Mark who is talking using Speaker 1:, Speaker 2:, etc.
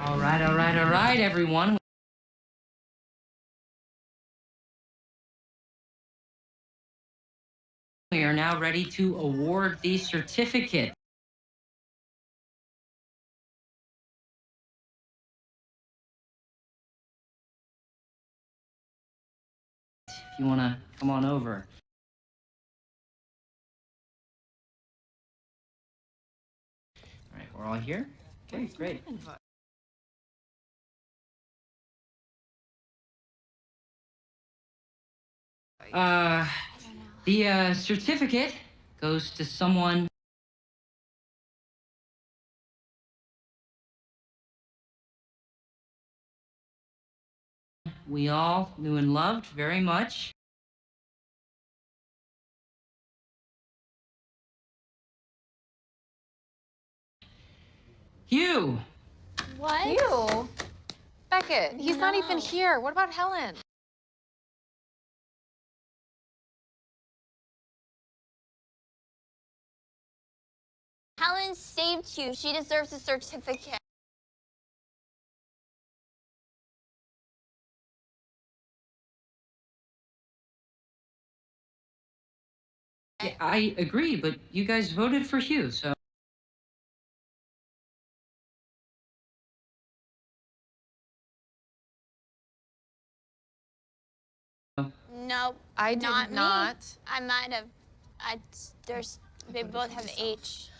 Speaker 1: All right, everyone. We are now ready to award the certificate. If you want to come on over. All right, we're all here? Okay, great. The certificate goes to someone we all knew and loved very much. Hugh!
Speaker 2: What?
Speaker 3: You? Beckett, he's not even here. What about Helen?
Speaker 2: Helen saved you. She deserves a certificate.
Speaker 1: Yeah, I agree, but you guys voted for Hugh, so.
Speaker 2: No,
Speaker 3: I did
Speaker 2: not
Speaker 3: not.
Speaker 2: me. I might have. They both have H.